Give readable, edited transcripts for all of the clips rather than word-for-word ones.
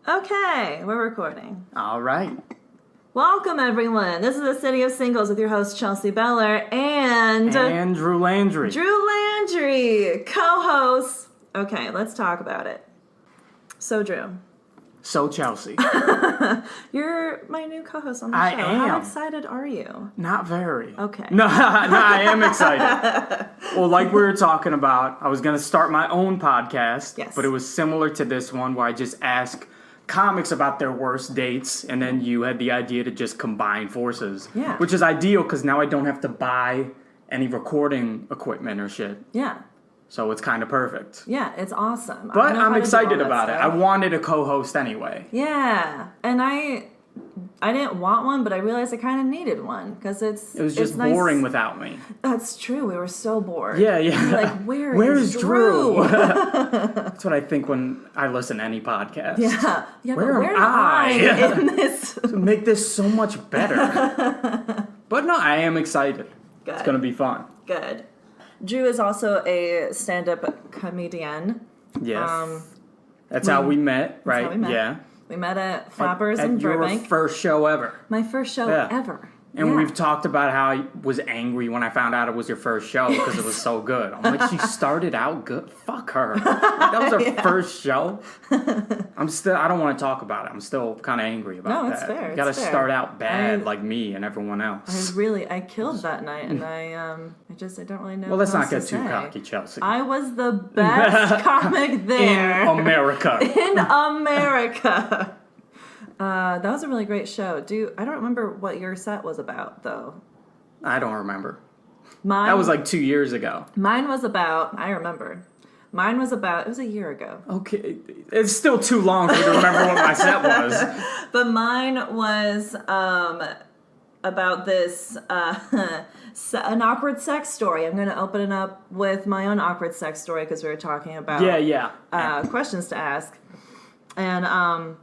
Okay, we're recording. All right. Welcome, everyone. This is the City of Singles with your host, Chelsea Beller, and Drew Landry. Drew Landry, co-host. Okay, let's talk about it. So, Drew. So, Chelsea. You're my new co-host on the I show. am. How excited are you? Not very. Okay. No, I am excited. Well, like we were talking about, I was going to start my own podcast. Yes. But it was similar to this one where I just ask comics about their worst dates, and then you had the idea to just combine forces. Yeah. Which is ideal because now I don't have to buy any recording equipment or shit. Yeah. So it's kind of perfect. Yeah, it's awesome. But I'm excited about it. I wanted a co-host anyway. Yeah, and I didn't want one, but I realized I kind of needed one because it was just boring without me. That's true. We were so bored. Yeah. We're like, where is Drew? That's what I think when I listen to any podcast. Yeah. Where am I in this? To make this so much better. But no, I am excited. Good. It's going to be fun. Good. Drew is also a stand-up comedian. Yes. That's how we met, right? That's how we met. Yeah. We met at Flappers in Burbank. Your first show ever. My first show ever. And we've talked about how I was angry when I found out it was your first show because it was so good. I'm like, she started out good? Fuck her. That was her first show? I don't want to talk about it. I'm still kind of angry about that. No, it's fair. You got to start out bad like me and everyone else. I killed that night, and I don't really know. Well, let's what not else get to too say. cocky, Chelsea. I was the best comic there. In America. In America. That was a really great show. I don't remember what your set was about, though. I don't remember. That was like 2 years ago. Mine was about, I remember. It was a year ago. Okay. It's still too long for you to remember what my set was. But mine was about this, an awkward sex story. I'm going to open it up with my own awkward sex story because we were talking about questions to ask. And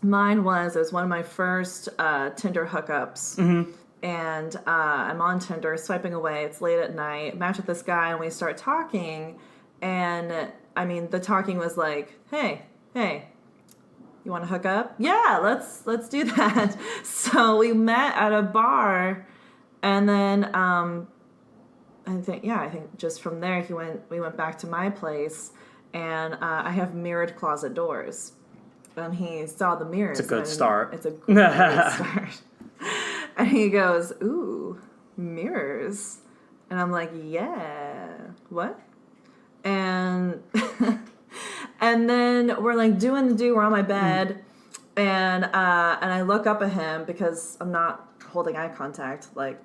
mine was one of my first Tinder hookups. Mm-hmm. And I'm on Tinder, swiping away. It's late at night. Match with this guy, and we start talking. And, I mean, the talking was like, hey, you want to hook up? Yeah, let's do that. So we met at a bar, and then I think just from there we went back to my place, and I have mirrored closet doors. And he saw the mirrors. It's a good start. It's a great start. And he goes, ooh, mirrors. And I'm like, yeah, what? And and then we're like doing the do. We're on my bed, and I look up at him because I'm not holding eye contact. Like,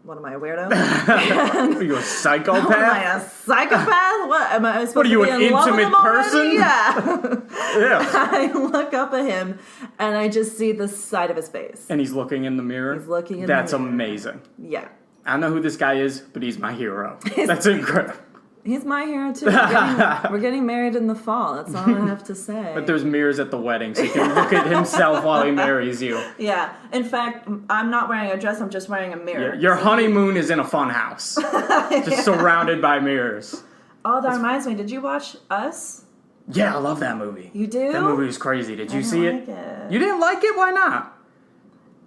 what am I, a weirdo? Are you a psychopath? Am I a psychopath? What am I supposed What are you, to be an in love with intimate him already? person? Yeah. Yeah. I look up at him and I just see the side of his face. And he's looking in the mirror? He's looking in That's the mirror. amazing. Yeah. I don't know who this guy is, but he's my hero. That's incredible. He's my hero too. We're getting married in the fall. That's all I have to say. But there's mirrors at the wedding, so he can look at himself while he marries you. Yeah. In fact, I'm not wearing a dress. I'm just wearing a mirror. Yeah. Your honeymoon is in a fun house. Just surrounded by mirrors. Oh, that reminds me. Did you watch Us? Yeah, I love that movie. You do? That movie was crazy. Did you see it? It? You didn't like it? Why not?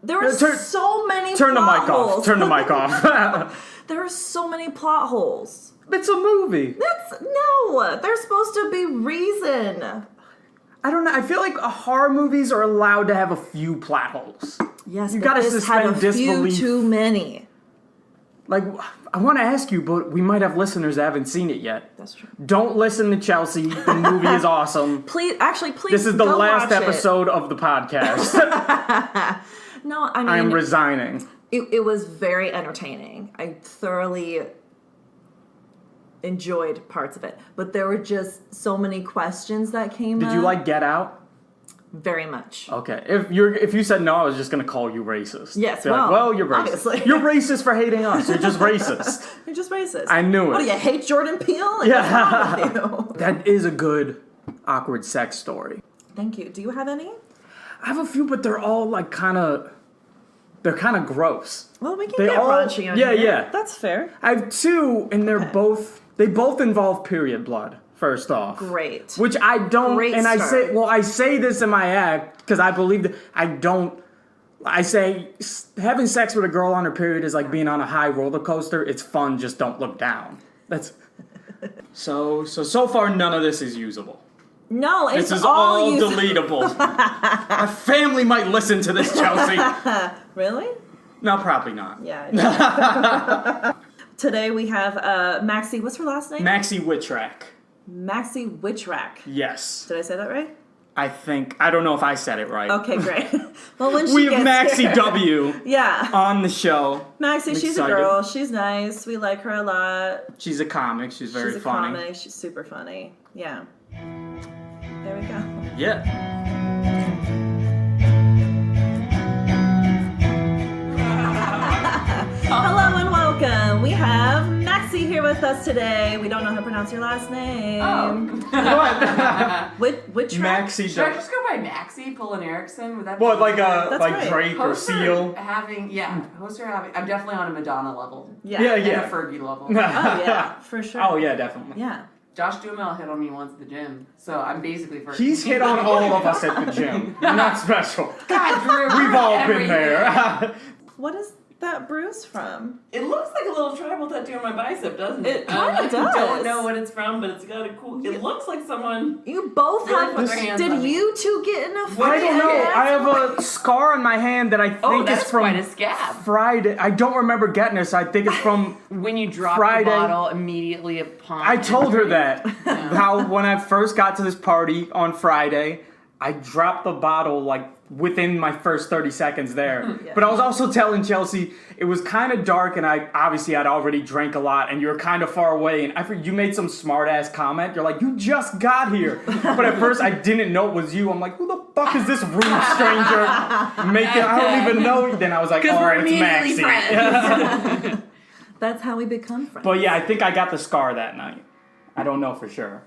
There were so many Turn the plot mic holes. off. Turn the mic off. There are so many plot holes. It's a movie. No. There's supposed to be reason. I don't know. I feel like horror movies are allowed to have a few plot holes. Yes, you but gotta this suspend had a disbelief. few too many. Like, I want to ask you, but we might have listeners that haven't seen it yet. That's true. Don't listen to Chelsea. The movie is awesome. Please. This is the go last watch episode of the podcast. No, I mean, I am resigning. It was very entertaining. I thoroughly enjoyed parts of it, but there were just so many questions that came up. Did you like Get Out? Very much. Okay. If you said no, I was just gonna call you racist. Yes. Be like, well, you're racist. Obviously. You're racist for hating us. You're just racist. You're just racist. I knew it. What do you hate, Jordan Peele? Like, Yeah. what's wrong with you? That is a good awkward sex story. Thank you. Do you have any? I have a few, but they're all like they're kind of gross. Well, we can They get all- raunchy on yeah, here. yeah. That's fair. I have two, and they both involve period blood. First off. Great. Which I don't, Great and start. I say this in my act, because I believe that I say having sex with a girl on her period is like being on a high roller coaster. It's fun, just don't look down. That's... So far none of this is usable. No, it's This is all all usable. deletable. My family might listen to this, Chelsea. Really? No, probably not. Yeah. Today we have Maxi. What's her last name? Maxi Witrak. Maxi Witrack. Yes. Did I say that right? I don't know if I said it right. Okay, great. Well, when she We have gets Maxi here- W Yeah. on the show. Maxi, I'm she's excited. a girl. She's nice. We like her a lot. She's a comic. She's very She's a funny. comic. She's super funny. Yeah. There we go. Yeah. Hello and welcome. We have Maxi here with us today. We don't know how to pronounce your last name. What? Which Maxi Should I W. just go by Maxi Pullen Erickson? Would that be What, like That's like right. Drake or Hosts are Seal? having, hosts are having, I'm definitely on a Madonna level. Yeah. Yeah, And yeah. a Fergie level. Oh yeah, for sure. Oh yeah, definitely. Yeah. Josh Duhamel hit on me once at the gym, so I'm basically Fergie. He's hit on all of us at the gym. You're not special. God, Drew, We've all been everything. there. What is that bruise from? It looks like a little tribal tattoo on my bicep, doesn't it? It kinda I does. don't know what it's from, but it's got a cool. It looks like someone. You both Really have. put their hands Did on me. you two get in a I fight? don't know. I have a scar on my hand that I think Oh, is that's from quite a scab. Friday. I don't remember getting it, so I think it's from. When you drop Friday. the bottle immediately upon I told her that. Yeah. How when I first got to this party on Friday, I dropped the bottle like within my first 30 seconds there. Yeah. But I was also telling Chelsea it was kind of dark, and I'd already drank a lot, and you were kind of far away, and you made some smart ass comment. You're like, you just got here. But at first I didn't know it was you. I'm like, who the fuck is this rude stranger making? I don't even know. Then I was like, all we're right, it's immediately Maxi. friends. That's how we become friends. But yeah, I think I got the scar that night. I don't know for sure.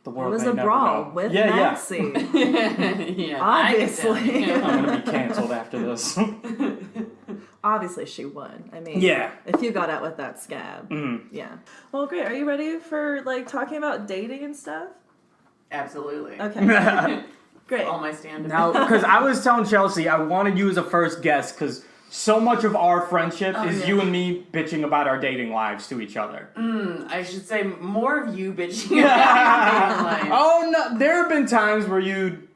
The it world was may a never brawl know. with Yeah. Maxi. Yeah, Obviously. I'm gonna be canceled after this. Obviously, she would. I mean, Yeah. If you got out with that scab, yeah. Well, great. Are you ready for like talking about dating and stuff? Absolutely. Okay. Great. All my stand-up. Now, because I was telling Chelsea, I wanted you as a first guest because so much of our friendship is yeah. you and me bitching about our dating lives to each other. I should say more of you bitching about your dating life. Oh no, there have been times where you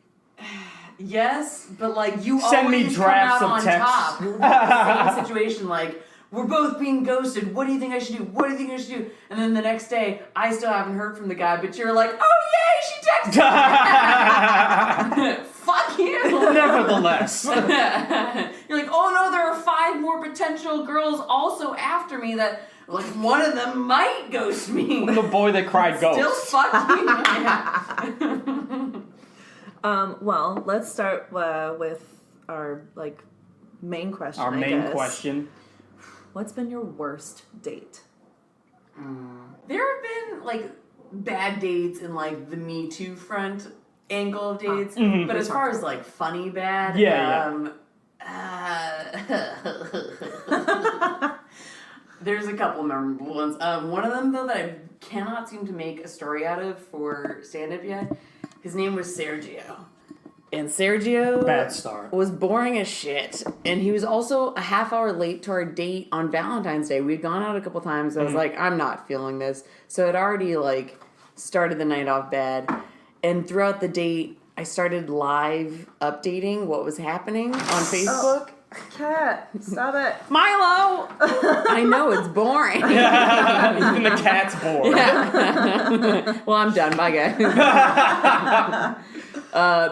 Yes, but like you Send me always drafts come out of on texts. top. We're in the same situation, like we're both being ghosted. What do you think I should do? What do you think I should do? And then the next day, I still haven't heard from the guy, but you're like, oh yay, she texted me. Fuck you. Nevertheless. You're like, oh no, there are 5 more potential girls also after me that, like, one of them might ghost me. The boy that cried Still ghost. fuck you. Well, let's start with our like main question. Our I main guess. question. What's been your worst date? There have been like bad dates in like the Me Too front angle of dates, but as far as like funny bad, there's a couple memorable ones. One of them though that I cannot seem to make a story out of for stand-up yet. His name was Sergio. And Sergio Bad start. was boring as shit. And he was also a half hour late to our date on Valentine's Day. We'd gone out a couple times. I was like, I'm not feeling this. So it already like started the night off bad. And throughout the date, I started live updating what was happening on Facebook. Cat, stop it. Milo! I know, it's boring. Even the cat's bored. Well, I'm done. Bye, guys.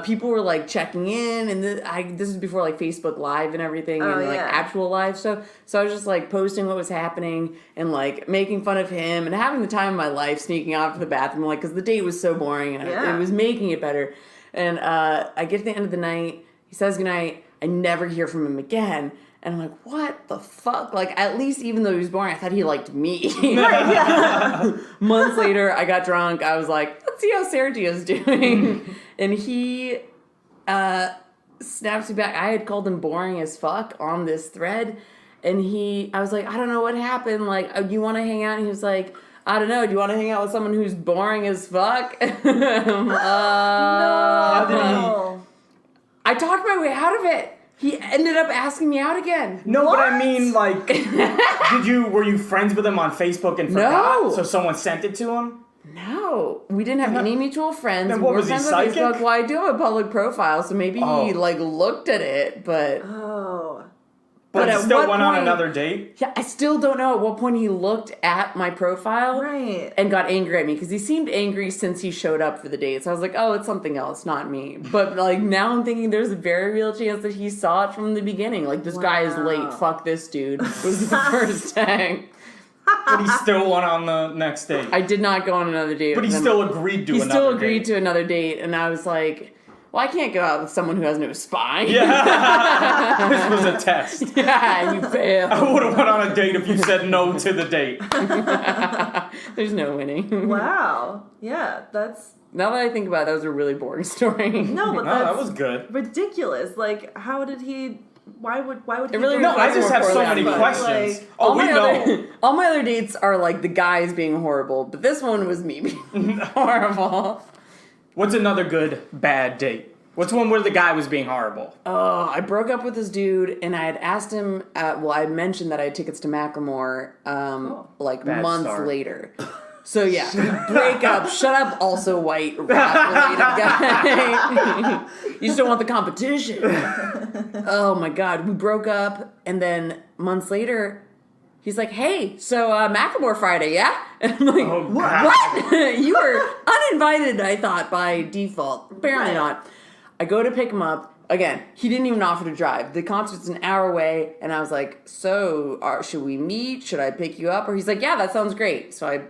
People were like checking in, and this is before like Facebook Live and everything, and like yeah. actual live stuff. So I was just like posting what was happening and like making fun of him and having the time of my life, sneaking off to the bathroom, like because the date was so boring and it was making it better. And I get to the end of the night. He says goodnight. I never hear from him again. And I'm like, what the fuck? Like, at least even though he was boring, I thought he liked me. Months later, I got drunk. I was like, let's see how Sergio's doing. And he snaps me back. I had called him boring as fuck on this thread. And I was like, I don't know what happened. Like, you want to hang out? And he was like, I don't know. Do you want to hang out with someone who's boring as fuck? No. I talked my way out of it. He ended up asking me out again. No, What? but I mean, like, were you friends with him on Facebook and forgot? No. So someone sent it to him? No, we didn't have any mutual friends. Then what, We were was he friends on psychic? Facebook. Well, I do have a public profile, so maybe he like looked at it, but Oh. But at still what went on point- another date? yeah, I still don't know at what point he looked at my profile Right. and got angry at me because he seemed angry since he showed up for the date. So I was like, oh, it's something else, not me. But like now I'm thinking there's a very real chance that he saw it from the beginning. Like this guy is late. Fuck this dude. Was the first thing. But he still went on the next date. I did not go on another date. But he with him. still agreed to He another still agreed date. to another date, and I was like, well, I can't go out with someone who has no spine. Yeah. This was a test. Yeah, you I fail. would have went on a date if you said no to the date. There's no winning. Wow. Yeah, that's Now that I think about it, that was a really boring story. no, but No, that's that was good. ridiculous. Like, how did he? Why would he? really go No, I reflects just more have so poorly many on me. questions. Like, Oh, we know. All my other dates are like the guys being horrible, but this one was me being horrible. What's another good, bad date? What's one where the guy was being horrible? Oh, I broke up with this dude, and I had asked him. I mentioned that I had tickets to Macklemore, like Bad months start. later. So yeah, we break up. Shut up, also white rap-related guy. You just don't want the competition. Oh my god, we broke up, and then months later, he's like, "Hey, so Macklemore Friday, yeah?" And I'm like, Oh, God. "What? You were uninvited." I thought by default. Apparently Right. not. I go to pick him up. Again, he didn't even offer to drive. The concert's an hour away, and I was like, "So, should we meet? Should I pick you up?" Or he's like, "Yeah, that sounds great." So I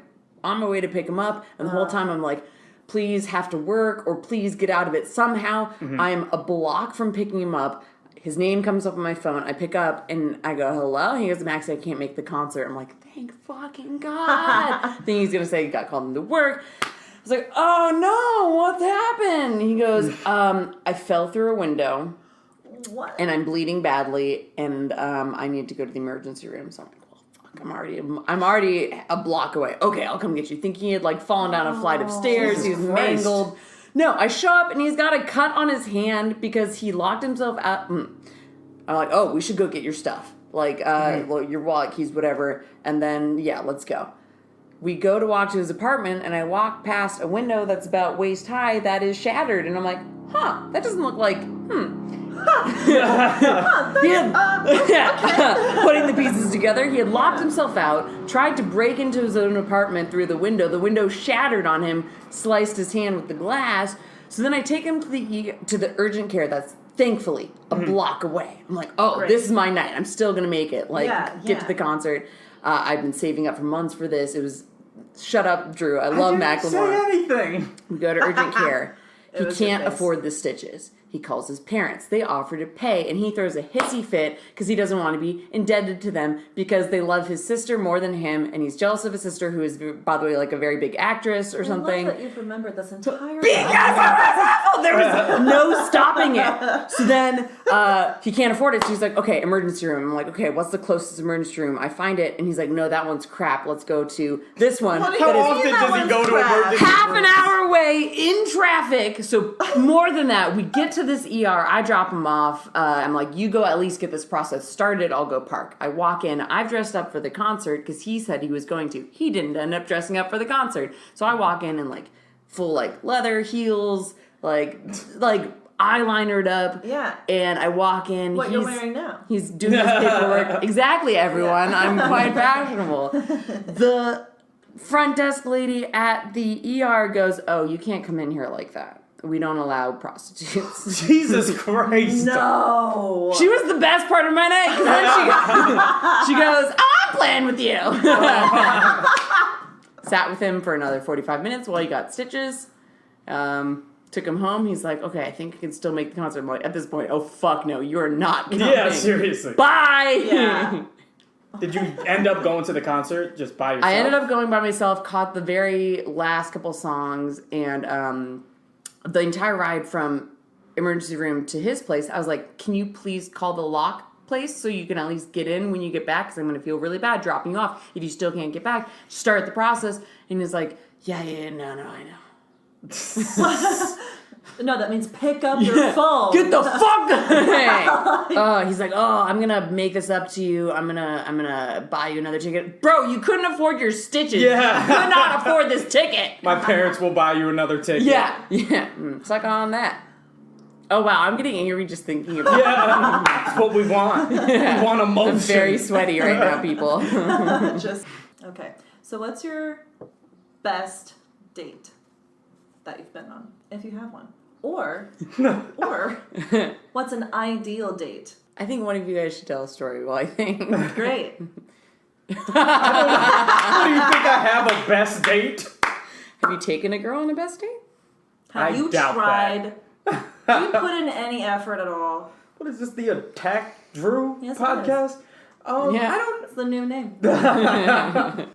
on my way to pick him up, and the whole time I'm like, please have to work, or please get out of it somehow. I am a block from picking him up. His name comes up on my phone. I pick up, and I go, hello? He goes, Maxi, I can't make the concert. I'm like, thank fucking God. Then he's going to say he got called into work. I was like, oh no, what's happened? He goes, I fell through a window, What? and I'm bleeding badly, and I need to go to the emergency room. So I'm like, I'm already a block away. Okay, I'll come get you. Thinking he had like fallen down a flight of stairs. He was Jesus Christ. mangled. No, I show up and he's got a cut on his hand because he locked himself out. I'm like, oh, we should go get your stuff. Like, your wallet, keys, whatever. And then, yeah, let's go. We go to walk to his apartment, and I walk past a window that's about waist high that is shattered. And I'm like, that doesn't look like, Putting the pieces together, he had locked himself out, tried to break into his own apartment through the window. The window shattered on him, sliced his hand with the glass. So then I take him to the urgent care that's thankfully a block away. I'm like, oh, Great. this is my night. I'm still going to make it. Like, get Yeah. to the concert. I've been saving up for months for this. It was, shut up, Drew. I love I didn't Macklemore. say anything. We go to urgent care. He was can't your face. afford the stitches. He calls his parents. They offer to pay, and he throws a hissy fit because he doesn't want to be indebted to them because they love his sister more than him, and he's jealous of his sister, who is, by the way, like a very big actress or something. I love that you've remembered this entire Because I was awful! There was no stopping it. So then he can't afford it, so he's like, okay, emergency room. I'm like, okay, what's the closest emergency room? I find it, and he's like, no, that one's crap. Let's go to this one. What do How you often mean that does he one's go to crap? emergency Half an rooms? hour away in traffic. So more than that, we get to this ER. I drop him off. I'm like, you go at least get this process started. I'll go park. I walk in. I've dressed up for the concert because he said he was going to. He didn't end up dressing up for the concert. So I walk in like full like leather heels, like eyelinered up. Yeah. And I walk in. What you're wearing now. He's doing his paperwork. Exactly, everyone. I'm quite fashionable. The front desk lady at the ER goes, oh, you can't come in here like that. We don't allow prostitutes. Jesus Christ. No. She was the best part of my night. 'Cause then she goes, oh, I'm playing with you. Sat with him for another 45 minutes while he got stitches. Took him home. He's like, okay, I think I can still make the concert. I'm like, at this point, oh, fuck no. You are not coming. Yeah, seriously. Bye. Yeah. Did you end up going to the concert just by yourself? I ended up going by myself, caught the very last couple songs, and the entire ride from emergency room to his place, I was like, can you please call the lock place so you can at least get in when you get back, because I'm going to feel really bad dropping you off if you still can't get back. Start the process. And he's like, yeah, no, I know. No, that means pick up your phone. Get the fuck away. He's like, I'm gonna make this up to you. I'm gonna buy you another ticket. Bro, you couldn't afford your stitches. Yeah. You could not afford this ticket. My parents will buy you another ticket. Yeah. Suck on that. Oh wow, I'm getting angry just thinking about it. Yeah, that's what we want. Yeah. We want emotion. I'm very sweaty right now, people. Okay. So what's your best date that you've been on, if you have one? Or what's an ideal date? I think one of you guys should tell a story while I think. Great. What do you think I have a best date? Have you taken a girl on a best date? Have I you doubt tried? Have you put in any effort at all? What is this, the Attack Drew Yes, it podcast? Yeah. It's the new name. I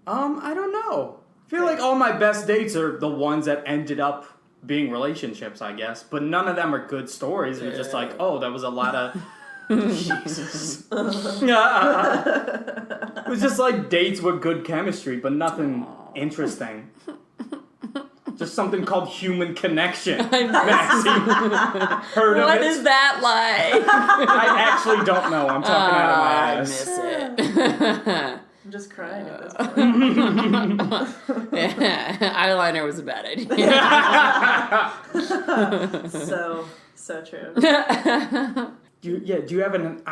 don't know. I feel like all my best dates are the ones that ended up being relationships, I guess. But none of them are good stories. They're just like, oh, that was a lot of... Jesus. It was just like dates with good chemistry, but nothing interesting. Just something called human connection. Maxi. Heard of it? What is that like? I actually don't know. I'm talking out of my I ass. miss it. I'm just crying at this point. Eyeliner was a bad idea. So true. Do you have an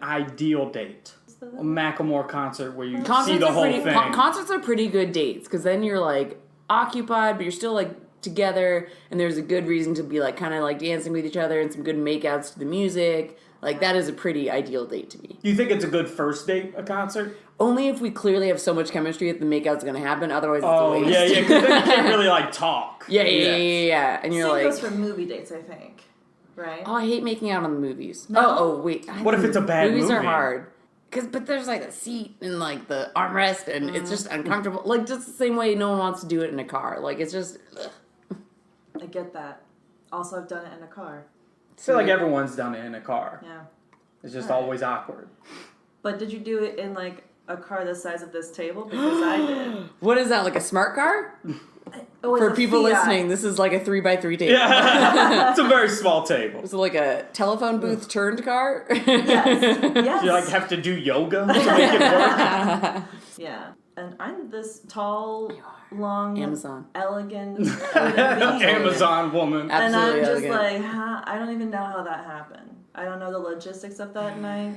ideal date? A Macklemore concert where you see the whole thing. Concerts are pretty good dates, because then you're like occupied, but you're still like together, and there's a good reason to be like kind of like dancing with each other and some good makeouts to the music. Like that is a pretty ideal date to me. Do you think it's a good first date, a concert? Only if we clearly have so much chemistry that the makeout's gonna happen. Otherwise, it's a waste. Yeah, because then you can't really like talk. Yeah. And you're Same like, goes for movie dates, I think. Right? oh, I hate making out on the movies. No? Oh, wait. What if it's a bad movies movie? are hard. But there's like a seat and like the armrest, and it's just uncomfortable. Like just the same way no one wants to do it in a car. Like it's just. Ugh. I get that. Also, I've done it in a car. I feel like everyone's done it in a car. Yeah. It's just Right. always awkward. But did you do it in like a car the size of this table? Because I did. What is that, like a smart car? Oh, it's For a people Fiat. listening, this is like a 3x3 table. Yeah, it's a very small table. Is it like a telephone booth turned car? Yes. Do you like have to do yoga to make it work? Yeah. And I'm this tall, long, Amazon. elegant human being. Amazon woman. And I'm Absolutely just elegant. like, I don't even know how that happened. I don't know the logistics of that night.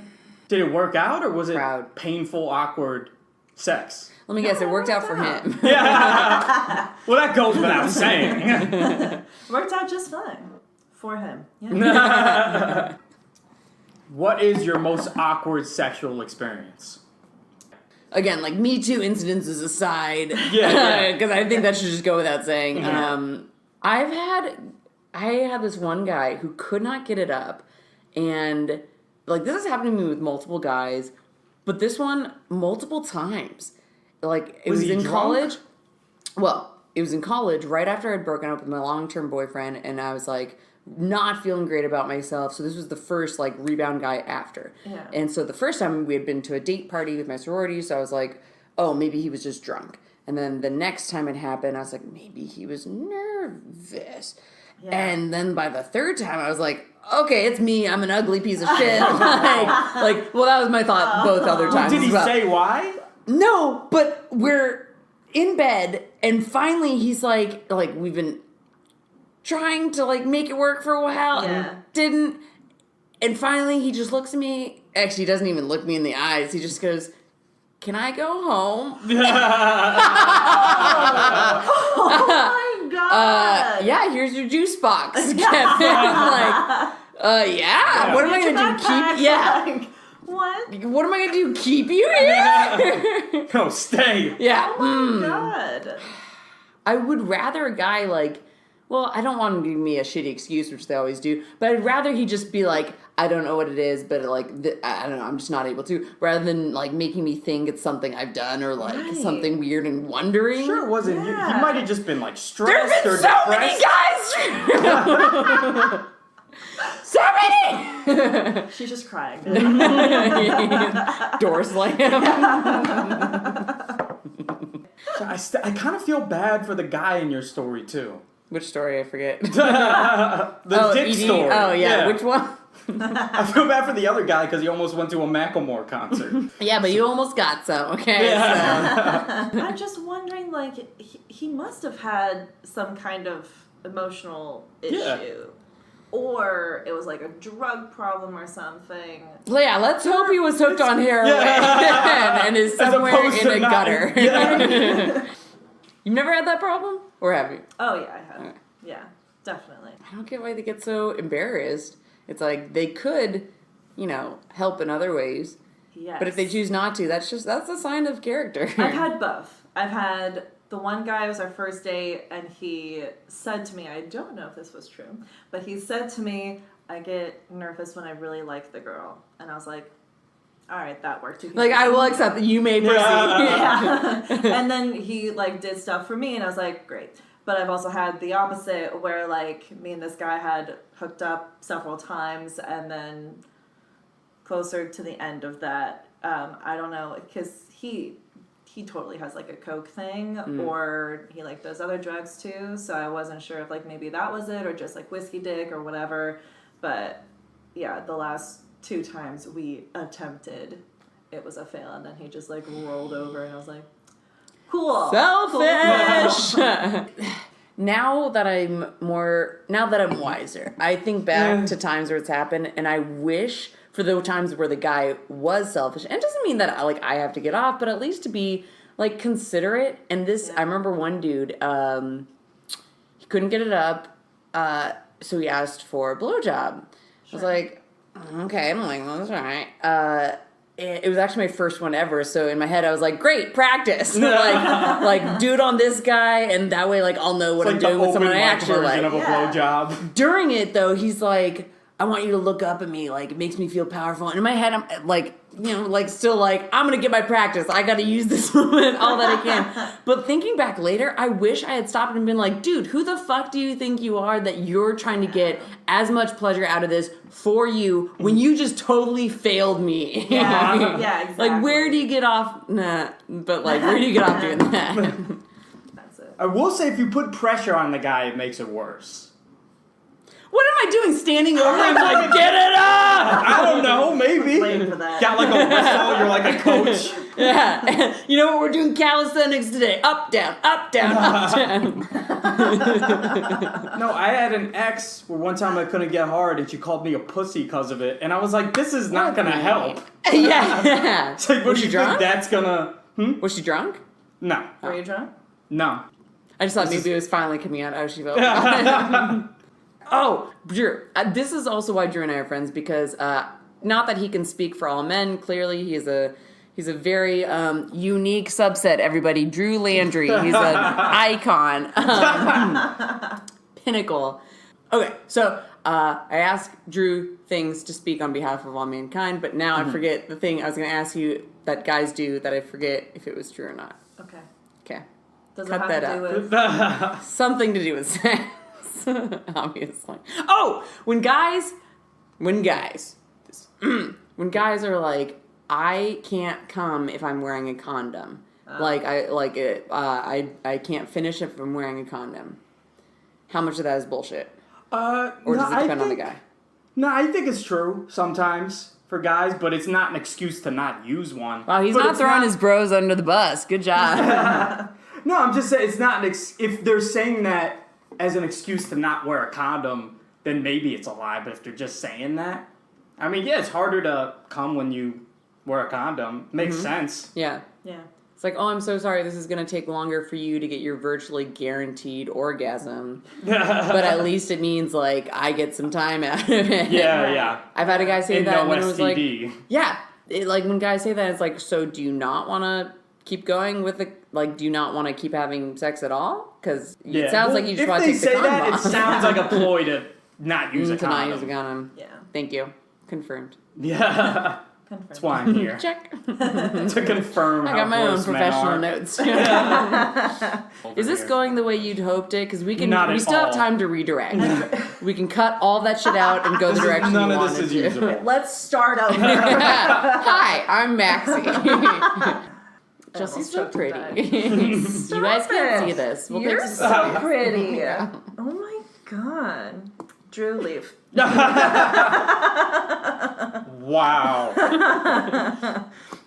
Did it work out, or was it Proud. painful, awkward sex? Let me guess, it worked out for him. Yeah. Well, that goes without saying. Worked out just fine. For him. Yeah. What is your most awkward sexual experience? Again, like Me Too incidences aside. Yeah. Because I think that should just go without saying. Yeah. I had this one guy who could not get it up. And like this has happened to me with multiple guys. But this one, multiple times. Like, it was he in drunk? college. Well, it was in college right after I'd broken up with my long-term boyfriend, and I was, like, not feeling great about myself. So this was the first, like, rebound guy after. Yeah. And so the first time we had been to a date party with my sorority, so I was like, oh, maybe he was just drunk. And then the next time it happened, I was like, maybe he was nervous. Yeah. And then by the third time, I was like, okay, it's me. I'm an ugly piece of shit. Well, that was my thought both other times. Did he as well. say why? No, but we're in bed, and finally he's like we've been trying to like make it work for a while, Yeah. and didn't. And finally he just looks at me. Actually, he doesn't even look me in the eyes. He just goes, "Can I go home?" Oh my god. Yeah, here's your juice box, Kevin. yeah. What am I gonna do? Keep? Yeah. Like, what? What am I gonna do? Keep you here? No, stay. Yeah. Oh my god. I would rather a guy like, well, I don't want him to give me a shitty excuse, which they always do, but I'd rather he just be like, I don't know what it is, but like, I don't know, I'm just not able to, rather than like making me think it's something I've done or like Right. something weird and wondering. Sure, it wasn't you. Yeah. He might have just been like There's stressed been or so depressed. many guys! So many! She's just crying. Door slam. So I kind of feel bad for the guy in your story too. Which story? I forget. The dick ED? story. Oh, yeah. Which one? I feel bad for the other guy because he almost went to a Macklemore concert. Yeah, but you almost got some, okay? Yeah. So. I'm just wondering, like, he must have had some kind of emotional issue. Yeah. Or it was like a drug problem or something. Well, yeah, let's hope he was hooked on heroin and is As somewhere opposed in to a not. gutter. Yeah. You've never had that problem? Or have you? Oh, yeah, I have. Okay. Yeah, definitely. I don't get why they get so embarrassed. It's like they could, help in other ways. Yes. But if they choose not to, that's a sign of character. I've had both. I've had the one guy, it was our first date, and he said to me, I don't know if this was true, but he said to me, I get nervous when I really like the girl. And I was like, all right, that worked. Like, I will accept that you may proceed. Yeah. And then he, did stuff for me, and I was like, great. But I've also had the opposite, where, me and this guy had hooked up several times, and then closer to the end of that, I don't know, because he totally has, a coke thing, or he, does other drugs, too, so I wasn't sure if, maybe that was it, or just, whiskey dick, or whatever, but, yeah, the last 2 times we attempted, it was a fail, and then he just, rolled over, and I was like, cool. Selfish! Now that I'm wiser, I think back to times where it's happened, and I wish for the times where the guy was selfish. And it doesn't mean that I have to get off, but at least to be considerate. And this, I remember one dude, he couldn't get it up, so he asked for a blowjob. I was like, okay, I'm like, well, that's all right. It was actually my first one ever, so in my head I was like, great, practice. Do it on this guy, and that way I'll know what I'm doing with someone I actually like. Of a blowjob. During it though, he's like, I want you to look up at me, it makes me feel powerful. And in my head I'm still I'm gonna get my practice. I gotta use this moment all that I can. But thinking back later, I wish I had stopped and been like, dude, who the fuck do you think you are that you're trying to get as much pleasure out of this for you when you just totally failed me? Yeah, yeah, exactly. Where do you get off? Nah, but where do you get off doing that? That's it. I will say if you put pressure on the guy, it makes it worse. What am I doing? Standing over him get it up! I don't know, maybe. Waiting for that. Got a whistle, you're a coach. Yeah. You know what? We're doing calisthenics today. Up, down, up, down, up, down. No, I had an ex where one time I couldn't get hard and she called me a pussy because of it. And I was like, this is not going to help. Yeah. It's like, what do you think that's going to... Was she drunk? No. Were you drunk? No. I just thought maybe it was finally coming out how she felt. Oh, Drew. This is also why Drew and I are friends, because not that he can speak for all men. Clearly, he's a very unique subset. Everybody, Drew Landry. He's an icon, pinnacle. Okay, so I asked Drew things to speak on behalf of all mankind, but now I forget the thing I was going to ask you that guys do that I forget if it was true or not. Okay. Okay, Does cut it have that to do out. with... Something to do with sex. Obviously. Oh, when guys are like, I can't come if I'm wearing a condom. I can't finish if I'm wearing a condom. How much of that is bullshit? Or does it depend on the guy? No, I think it's true sometimes for guys, but it's not an excuse to not use one. Wow, he's not throwing his bros under the bus. Good job. No, I'm just saying it's not if they're saying that as an excuse to not wear a condom, then maybe it's a lie. But if they're just saying that, I mean, yeah, it's harder to come when you wear a condom. Makes sense. Yeah. Yeah. It's like, oh, I'm so sorry. This is going to take longer for you to get your virtually guaranteed orgasm. But at least it means, I get some time out of it. Yeah. I've had a guy say that when it was STD. when guys say that, it's like, so do you not want to keep going with do you not want to keep having sex at all? Because it sounds like you just want to take the condom off. If they say that, it sounds like a ploy to not use a condom. To not use a condom. Yeah. Thank you. Confirmed. Yeah. Confirm. That's why I'm here. Check. To confirm I got my own professional notes. Is this going the way you'd hoped it? Because we still have time to redirect. We can cut all that shit out and go the direction None you of wanted this is to. usable. Let's start over. Hi, I'm Maxi. Jesse's so choked to pretty. You guys can't see this. We'll You're take some so photos. pretty. Oh my god. Drew, leave. Wow.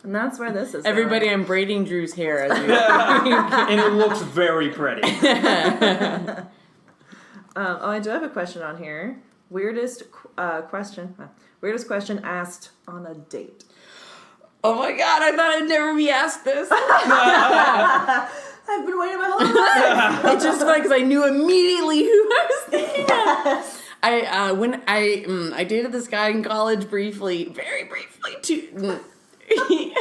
And that's where this is Everybody, going. I'm braiding Drew's hair as we And it looks very pretty. I do have a question on here. Weirdest question asked on a date. Oh my god, I thought I'd never be asked this. I've been waiting my whole life. It's just funny because I knew immediately who I was thinking of. When I dated this guy in college very briefly too. We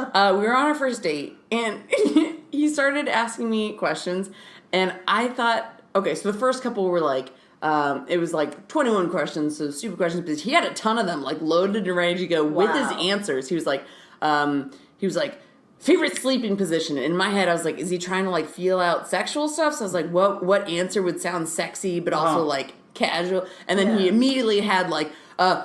were on our first date and he started asking me questions and I thought, okay, so the first couple were like, it was like 21 questions, so stupid questions, but he had a ton of them like loaded and ready to go with his answers. He was like, favorite sleeping position. In my head, I was like, is he trying to like feel out sexual stuff? So I was like, what answer would sound sexy, but also like casual? And then he immediately had like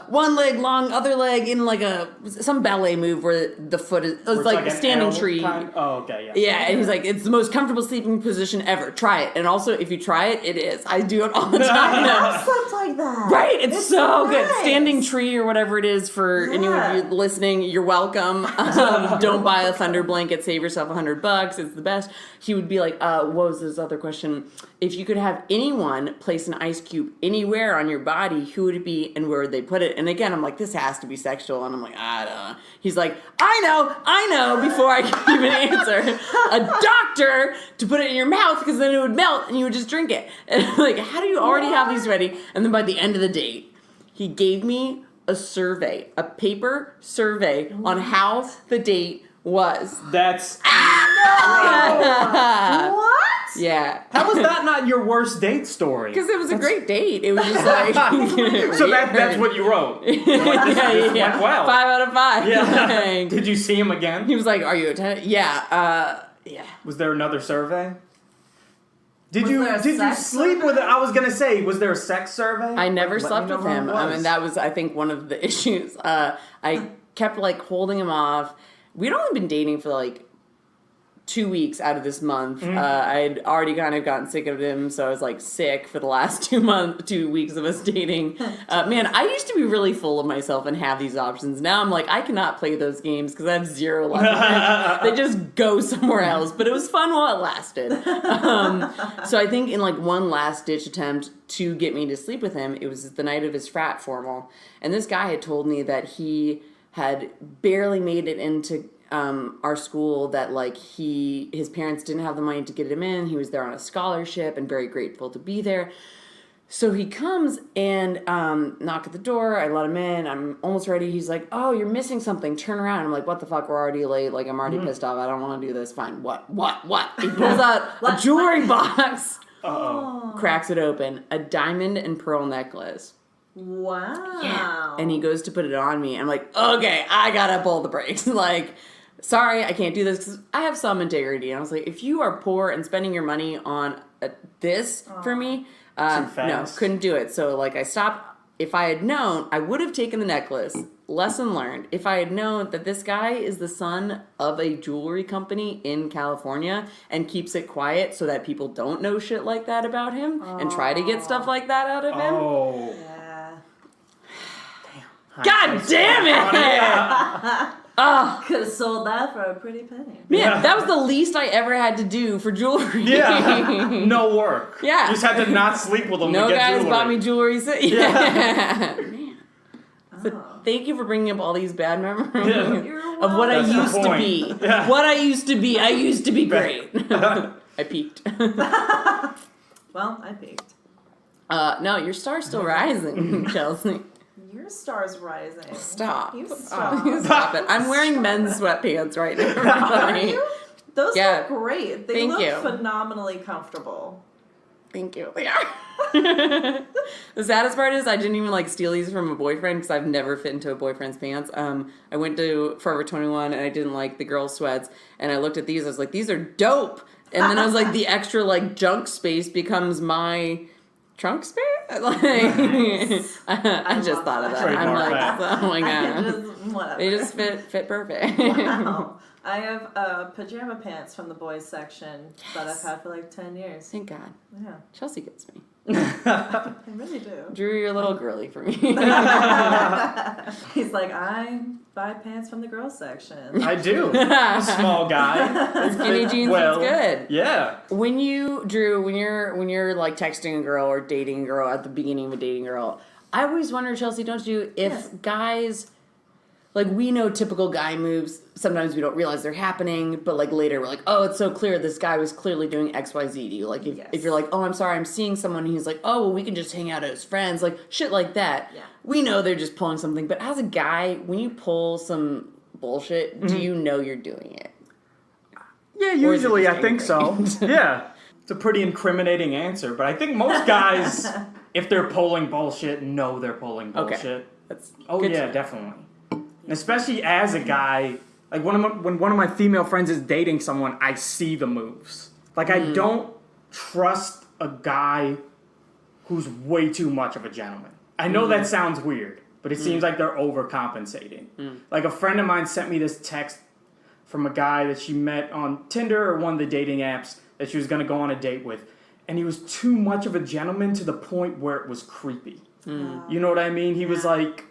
one leg long, other leg in like some ballet move where the foot is like a standing tree. Oh, okay, yeah. Yeah, and he's like, it's the most comfortable sleeping position ever. Try it. And also, if you try it, it is. I do it all the time now. I slept like that. Right? It's so good. nice. Standing tree or whatever it is for anyone of you listening, you're welcome. Don't buy a thunder blanket. Save yourself $100. It's the best. He would be like, what was this other question? If you could have anyone place an ice cube anywhere on your body, who would it be and where would they put it? And again, I'm like, this has to be sexual. And I'm like, I don't know. He's like, I know, before I can even answer. A doctor to put it in your mouth because then it would melt and you would just drink it. And I'm like, how do you already have these ready? And then by the end of the date, he gave me a survey, a paper survey on how the date was. That's... What? Yeah. How was that not your worst date story? Because it was a great date. It was just like... So that's what you wrote? This yeah. went well. 5 out of 5. Yeah. Did you see him again? He was like, are you a 10? Yeah. Yeah. Was there another survey? Did Was you there a sleep sex with it? I was gonna say, was there a sex survey? I never Let me slept know with how him. it I was. mean, that was, I think, one of the issues. I kept, like, holding him off. We'd only been dating for, like, 2 weeks out of this month. I'd already kind of gotten sick of him, so I was like sick for the last 2 weeks of us dating. Man, I used to be really full of myself and have these options. Now I'm like, I cannot play those games because I have zero luck. They just go somewhere else. But it was fun while it lasted. So I think in like one last ditch attempt to get me to sleep with him, it was the night of his frat formal, and this guy had told me that he had barely made it into our school, that like his parents didn't have the money to get him in. He was there on a scholarship and very grateful to be there. So he comes and knock at the door. I let him in. I'm almost ready. He's like, oh, you're missing something. Turn around. I'm like, what the fuck? We're already late. Like, I'm already pissed off. I don't want to do this. Fine. What? He pulls out a jewelry box. Uh-oh. Cracks it open. A diamond and pearl necklace. Wow. Yeah. And he goes to put it on me. I'm like, okay, I gotta pull the brakes. Like, sorry, I can't do this because I have some integrity. And I was like, if you are poor and spending your money on this for me, no, couldn't do it. So, like, I stopped. If I had known, I would have taken the necklace. Lesson learned. If I had known that this guy is the son of a jewelry company in California and keeps it quiet so that people don't know shit like that about him and try to get stuff like that out of him. Oh. Yeah. God damn it! Could have sold that for a pretty penny. Man, that was the least I ever had to do for jewelry. Yeah. No work. Yeah. You just had to not sleep with them No to get guys jewelry. bought me jewelry. Yeah. Man. So thank you for bringing up all these bad memories of what I That's the used to point. be. Yeah. What I used to be. I used to be great. I peaked. Well, I peaked. No, your star's still rising, Chelsea. Your star's rising. Stop. You stop. Stop it. I'm wearing men's sweatpants right now, everybody. Are you? Those Yeah. look great. They Thank look you. phenomenally comfortable. Thank you. They are. The saddest part is I didn't even like steal these from a boyfriend because I've never fit into a boyfriend's pants. I went to Forever 21 and I didn't like the girl sweats, and I looked at these. I was like, these are dope. And then I was like, the extra like junk space becomes my trunk space. Like, I just thought of that. I'm like, oh my god, they just fit perfect. Wow. I have pajama pants from the boys section that I've had for like 10 years. Thank God. Yeah. Chelsea gets me. I really do. Drew, you're a little girly for me. He's like, I buy pants from the girls section. I do. I'm a small guy. Skinny jeans is good. Yeah. When you're like texting a girl or dating a girl at the beginning of a dating girl, I always wonder, Chelsea, don't you, if guys, like, we know typical guy moves, sometimes we don't realize they're happening, but like later we're like, oh, it's so clear this guy was clearly doing XYZ to you. Like if you're like, oh, I'm sorry, I'm seeing someone, and he's like, oh, well, we can just hang out as friends, like shit like that. Yeah. We know they're just pulling something, but as a guy, when you pull some bullshit, do you know you're doing it? Yeah, usually I think so. Yeah. It's a pretty incriminating answer, but I think most guys, if they're pulling bullshit, know they're pulling bullshit. Okay. That's Definitely. And especially as a guy, like when one of my female friends is dating someone, I see the moves. Like I don't trust a guy who's way too much of a gentleman. I know that sounds weird, but it seems like they're overcompensating. Like a friend of mine sent me this text from a guy that she met on Tinder or one of the dating apps that she was going to go on a date with. And he was too much of a gentleman to the point where it was creepy. You know what I mean? He was like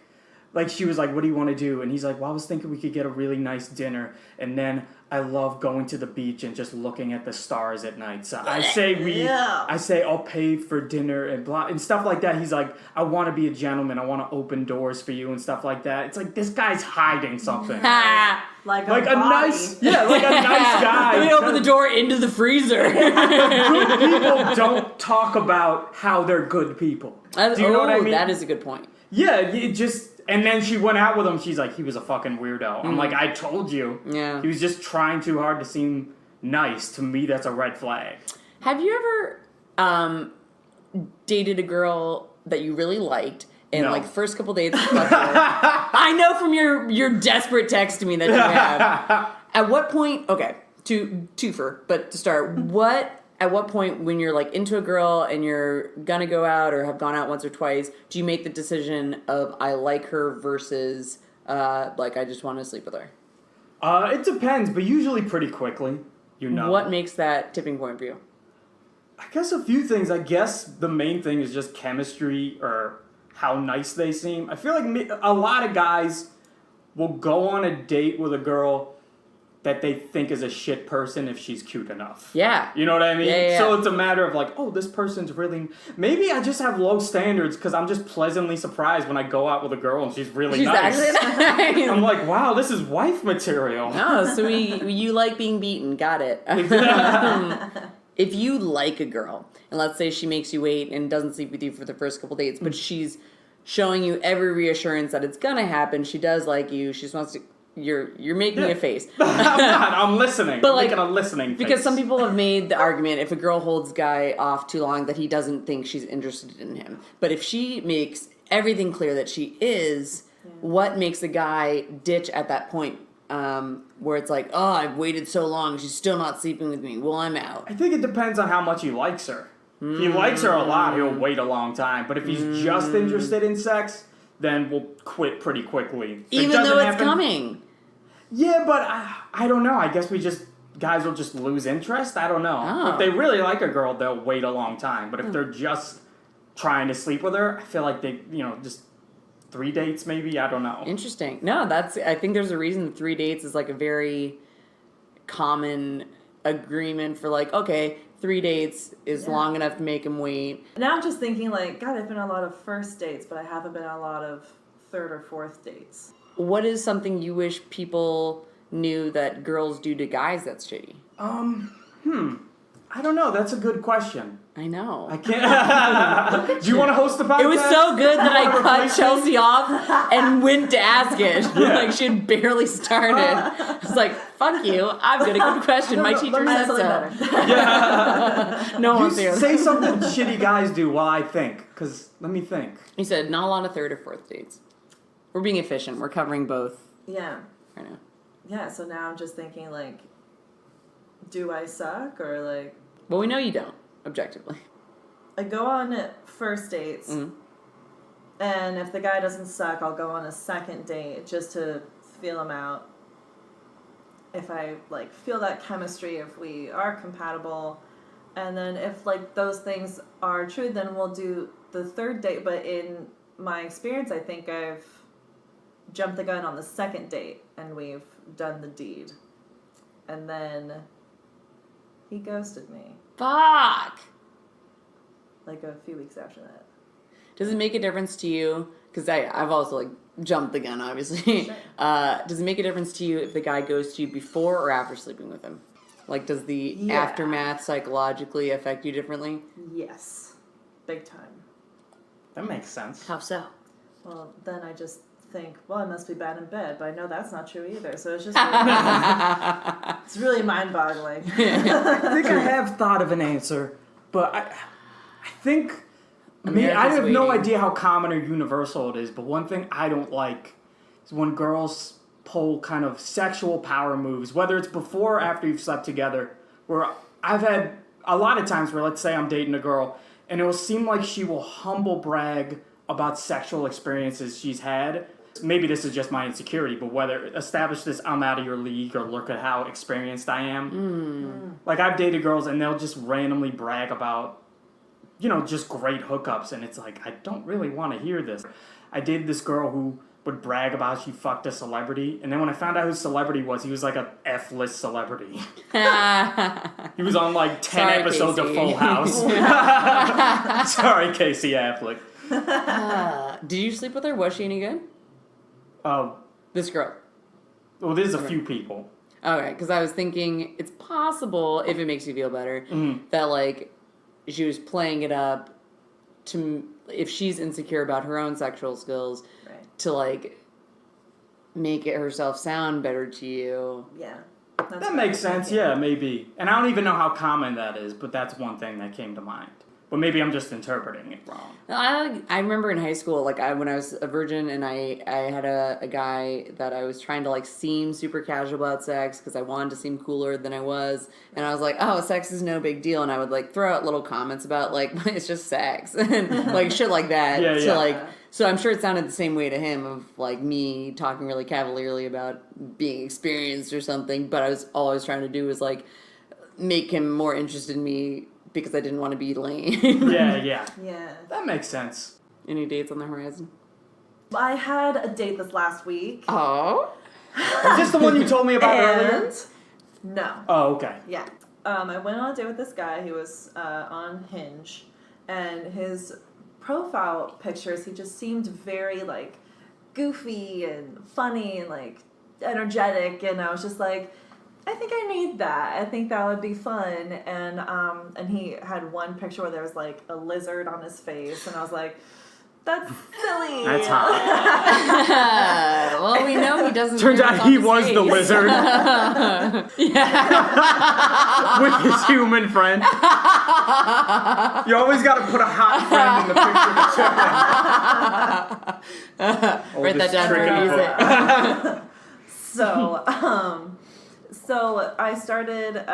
she was like, what do you want to do? And he's like, well, I was thinking we could get a really nice dinner. And then I love going to the beach and just looking at the stars at night. So I say I'll pay for dinner and blah and stuff like that. He's like, I want to be a gentleman. I want to open doors for you and stuff like that. It's like, this guy's hiding something. like a nice guy. Let me open the door into the freezer. Good people don't talk about how they're good people. Do you know what I mean? That is a good point. Yeah, it just... And then she went out with him. She's like, he was a fucking weirdo. I'm like, I told you. Yeah. He was just trying too hard to seem nice. To me, that's a red flag. Have you ever dated a girl that you really liked and No. like first couple dates? I know from your desperate text to me that you have. At what point? Okay, twofer. But to start, at what point when you're like into a girl and you're gonna go out or have gone out once or twice, do you make the decision of I like her versus like I just want to sleep with her? It depends, but usually pretty quickly. You know. What makes that tipping point for you? I guess a few things. I guess the main thing is just chemistry or how nice they seem. I feel like a lot of guys will go on a date with a girl that they think is a shit person if she's cute enough. Yeah. You know what I mean? Yeah. So it's a matter of like, oh, this person's really... Maybe I just have low standards because I'm just pleasantly surprised when I go out with a girl and she's really nice. Actually nice. I'm like, wow, this is wife material. Oh, so you like being beaten. Got it. If you like a girl, and let's say she makes you wait and doesn't sleep with you for the first couple dates, but she's showing you every reassurance that it's gonna happen, she does like you, she just wants to... You're making a face. I'm not. I'm listening. But I'm making a listening face. Because some people have made the argument if a girl holds a guy off too long that he doesn't think she's interested in him. But if she makes everything clear that she is, what makes a guy ditch at that point where it's like, oh, I've waited so long, she's still not sleeping with me. Well, I'm out. I think it depends on how much he likes her. If he likes her a lot, he'll wait a long time. But if he's just interested in sex, then we'll quit pretty quickly. Even though it's coming. Yeah, but I don't know. I guess guys will just lose interest. I don't know. Oh. If they really like a girl, they'll wait a long time. But if they're just trying to sleep with her, I feel like they, just 3 dates maybe. I don't know. Interesting. No, I think there's a reason 3 dates is like a very common agreement for like, okay, 3 dates is long enough to make him wait. Now I'm just thinking like, God, I've been on a lot of first dates, but I haven't been on a lot of third or fourth dates. What is something you wish people knew that girls do to guys that's shitty? I don't know. That's a good question. I know. I can't. Do you want to host the podcast? It was so good that I cut Chelsea off and went to ask it. Yeah. Like she had barely started. I was like, "Fuck you! I've got a good question. My teacher said so." No one You say something shitty guys do while I think, because let me think. He said, "Not a lot of third or fourth dates." We're being efficient. We're covering both Yeah. right now. Yeah, so now I'm just thinking, like, do I suck? Or, like... Well, we know you don't, objectively. I go on first dates, Mm-hmm. and if the guy doesn't suck, I'll go on a second date just to feel him out. If I, like, feel that chemistry, if we are compatible, and then if, like, those things are true, then we'll do the third date. But in my experience, I think I've jumped the gun on the second date, and we've done the deed. And then he ghosted me, Fuck! like, a few weeks after that. Does it make a difference to you? Because I've also, like, jumped the gun, obviously. Sure. Does it make a difference to you if the guy goes to you before or after sleeping with him? Like, does the Yeah. aftermath psychologically affect you differently? Yes. Big time. That makes sense. How so? Well, then I just think, well, I must be bad in bed, but I know that's not true either. So it's just really, it's really mind-boggling. I think I have thought of an answer, but I think I America's have no waiting. idea how common or universal it is, but one thing I don't like is when girls pull kind of sexual power moves, whether it's before or after you've slept together, where I've had a lot of times where, let's say I'm dating a girl, and it will seem like she will humble brag about sexual experiences she's had. Maybe this is just my insecurity, but whether establish this I'm out of your league or look at how experienced I am. Like, I've dated girls and they'll just randomly brag about, just great hookups, and it's like, I don't really want to hear this. I dated this girl who would brag about how she fucked a celebrity, and then when I found out who celebrity was, he was like a F-list celebrity. He was on like 10 Sorry, episodes Casey. of Full House. Sorry, Casey Affleck. Did you sleep with her? Was she any good? This girl. Well, there's a few people. Okay, because I was thinking it's possible, if it makes you feel better, that, like, she was playing it up to, if she's insecure about her own sexual skills, Right. to, like, make it herself sound better to you. Yeah. That makes sense, yeah, maybe. And I don't even know how common that is, but that's one thing that came to mind. But maybe I'm just interpreting it wrong. I remember in high school, like, when I was a virgin and I had a guy that I was trying to, like, seem super casual about sex because I wanted to seem cooler than I was. And I was like, oh, sex is no big deal. And I would, like, throw out little comments about, like, it's just sex. And, like, shit like that. Yeah, So, yeah. like, so I'm sure it sounded the same way to him of, like, me talking really cavalierly about being experienced or something. But I was always trying to do was, like, make him more interested in me because I didn't want to be lame. Yeah. Yeah. That makes sense. Any dates on the horizon? I had a date this last week. Oh? Is this the one you told me about earlier? And no. Oh, okay. Yeah. I went on a date with this guy who was on Hinge, and his profile pictures, he just seemed very, like, goofy and funny and, like, energetic, and I was just like, I think I need that. I think that would be fun. And he had one picture where there was, like, a lizard on his face, and I was like, that's silly. That's hot. Well, we know he doesn't. Turns care out what's he on his was the face. wizard with his human friend. You always got to put a hot friend in the picture. Write that down Trick for in the use it. So I started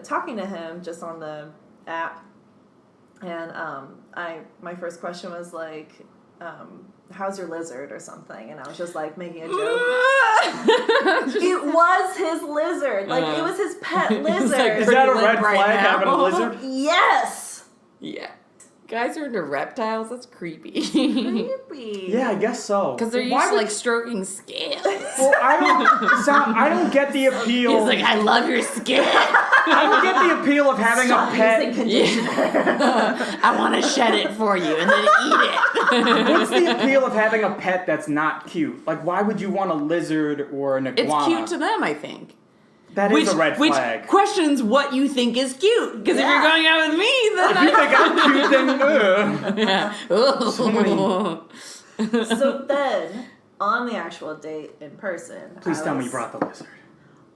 talking to him just on the app, and my first question was like, how's your lizard or something, and I was just like making a joke. It was his lizard, like it was his pet lizard. like, Is that a Pretty red limp right flag, now. having a lizard? Yes. Yeah. Guys are into reptiles. That's creepy. Creepy. Yeah, I guess so. Because they're used Why to, would- like, stroking scales. Well, I don't get the appeal. He's like, I love your skin. I don't get the appeal of having Stop a pet. using conditioner. I want to shed it for you and then eat it. What's the appeal of having a pet that's not cute? Like, why would you want a lizard or an It's iguana? cute to them, I think. That is a red flag. Which questions what you think is cute. Because if you're going out with me, then If you think I'm cute, then yeah. So then, on the actual date in person, please tell me you brought the lizard.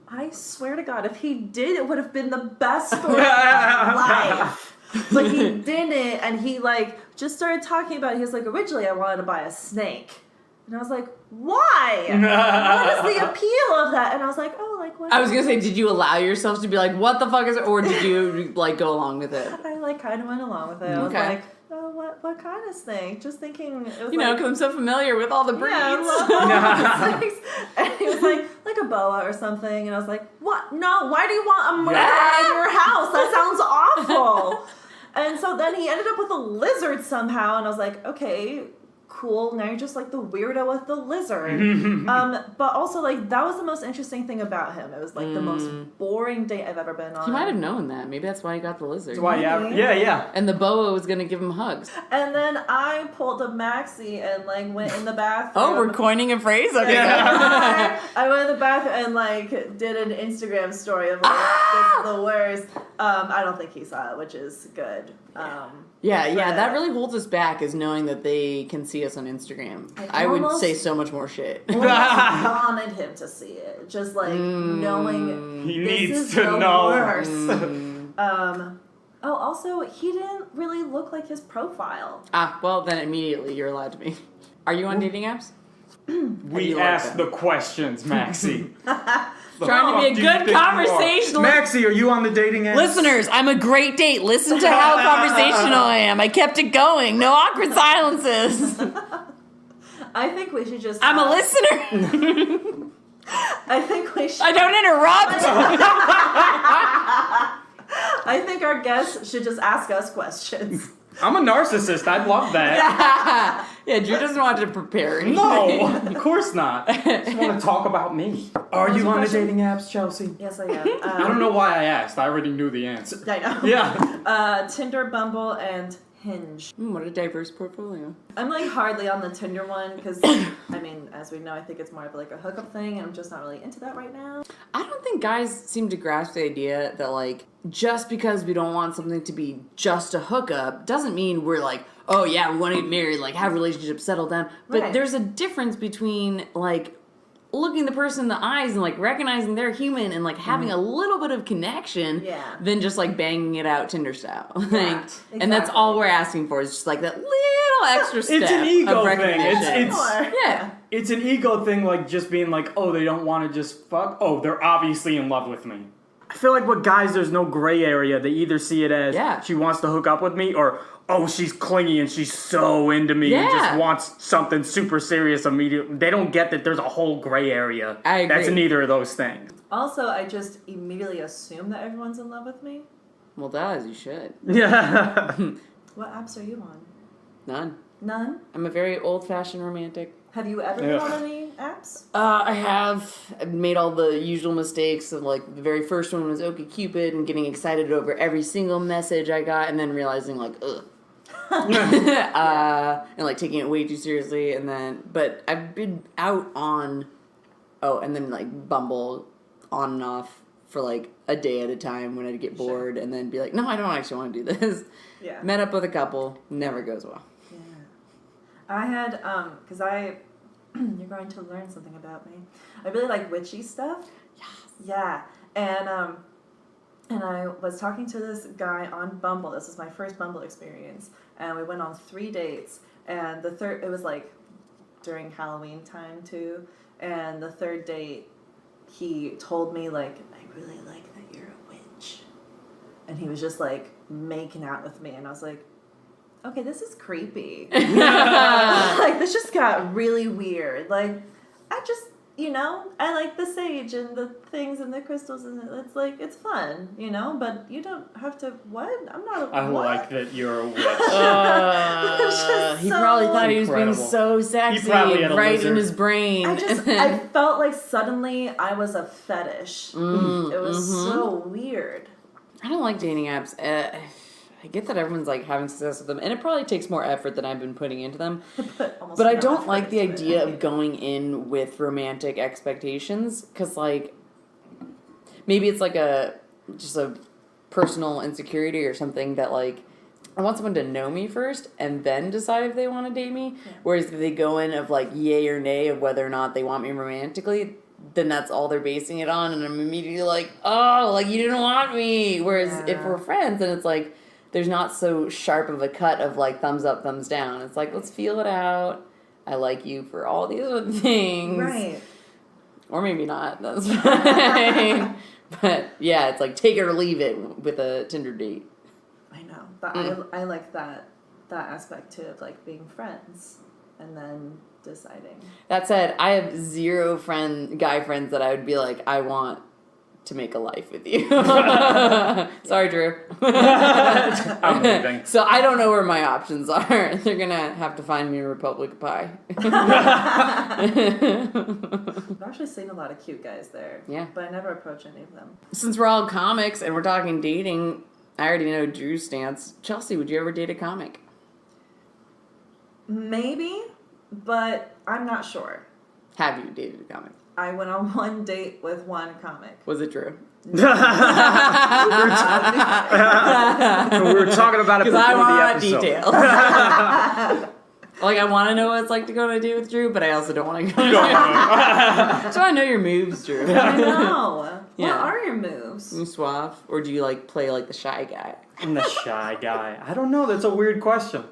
I swear to God, if he did, it would have been the best story of my life. But he didn't, and he just started talking about it. He was like, originally I wanted to buy a snake. And I was like, why? What is the appeal of that? And I was like, what? I was going to say, did you allow yourself to be like, what the fuck is it? Or did you, go along with it? I, kind of went along with it. I was like, oh, what kind of snake? Just thinking it was because I'm so familiar with all the breeds. Yeah, I love all the snakes. And he was like a boa or something. And I was like, what? No, why do you want a murder in your house? That sounds awful. And so then he ended up with a lizard somehow. And I was like, okay, cool. Now you're just the weirdo with the lizard. But also that was the most interesting thing about him. It was the most boring date I've ever been on. He might have known that. Maybe that's why he got the lizard. That's why, yeah. And the boa was going to give him hugs. And then I pulled a Maxi and went in the bathroom. Oh, we're coining a phrase? Okay. I went in the bathroom and did an Instagram story of this is the worst. I don't think he saw it, which is good. Yeah, that really holds us back is knowing that they can see us on Instagram. I would say so much more shit. I wanted him to see it. Just knowing he this needs is to the know. worst. Also, he didn't really look like his profile. Well, then immediately you're allowed to be. Are you on dating apps? We asked the questions, Maxi. Trying to be a good conversation. Maxi, are you on the dating apps? Listeners, I'm a great date. Listen to how conversational I am. I kept it going. No awkward silences. I think we should just... I'm a listener. I think we should... I don't interrupt. I think our guests should just ask us questions. I'm a narcissist. I'd love that. Yeah, Drew doesn't want to prepare anything. No, of course not. I just want to talk about me. Are you on the dating apps, Chelsea? Yes, I am. I don't know why I asked. I already knew the answer. I know. Yeah. Tinder, Bumble, and Hinge. What a diverse portfolio. I'm hardly on the Tinder one because, as we know, I think it's more of a hookup thing, and I'm just not really into that right now. I don't think guys seem to grasp the idea that just because we don't want something to be just a hookup doesn't mean we're oh yeah, we want to get married, have relationships, settle down. But there's a difference between looking the person in the eyes and recognizing they're human and having a little bit of connection than just banging it out Tinder style. Exactly. And that's all we're asking for is just that little extra step. It's an ego of thing. recognition. It's an ego thing, just being oh, they don't want to just fuck. Oh, they're obviously in love with me. I feel with guys, there's no gray area. They either see it as she wants to hook up with me, or oh, she's clingy and she's so into me and just wants something super serious immediately. They don't get that there's a whole gray area. I agree. That's neither of those things. Also, I just immediately assume that everyone's in love with me. Well, as you should. Yeah. What apps are you on? None. None? I'm a very old-fashioned romantic. Have you ever been on any apps? I have. I've made all the usual mistakes of the very first one was OkCupid and getting excited over every single message I got and then realizing ugh. And taking it way too seriously but I've been out on and then Bumble on and off for a day at a time when I'd get bored and then be no, I don't actually want to do this. Yeah. Met up with a couple, never goes well. Yeah. I had because you're going to learn something about me. I really like witchy stuff. Yes. Yeah. And I was talking to this guy on Bumble. This was my first Bumble experience. And we went on 3 dates. And the third, it was during Halloween time too. And the third date, he told me I really like that you're a witch. And he was just making out with me. And I was okay, this is creepy. This just got really weird. I just, I like the sage and the things and the crystals and it's it's fun, but you don't have to, what? I'm not a I what? like that you're a witch. He probably thought he was being so sexy He probably had a right lizard. in his brain. I felt suddenly I was a fetish. It was so weird. I don't like dating apps. I get that everyone's having success with them, and it probably takes more effort than I've been putting into them. But I don't like the idea of going in with romantic expectations, because maybe it's like just a personal insecurity or something that like I want someone to know me first and then decide if they want to date me. Yeah. Whereas if they go in of like yay or nay of whether or not they want me romantically, then that's all they're basing it on, and I'm immediately like, oh, like you didn't want me. Whereas if we're friends, then it's like there's not so sharp of a cut of like thumbs up, thumbs down. It's like, let's feel it out. I like you for all these other things. Right. Or maybe not. That's fine. But yeah, it's like take it or leave it with a Tinder date. I know. But I like that aspect too of like being friends and then deciding. That said, I have 0 guy friends that I would be like, I want to make a life with you. Sorry, Drew. I'm leaving. So I don't know where my options are. They're gonna have to find me a Republic of Pie. I've actually seen a lot of cute guys there. Yeah. But I never approach any of them. Since we're all comics and we're talking dating, I already know Drew's stance. Chelsea, would you ever date a comic? Maybe, but I'm not sure. Have you dated a comic? I went on one date with one comic. Was it Drew? We were talking about it before I want the episode. details. Like, I want to know what it's like to go on a date with Drew, but I also don't want to go on a date. So I know your moves, Drew. I know. Yeah. What are your moves? You suave? Or do you, like, play, like, the shy guy? I'm the shy guy. I don't know. That's a weird question.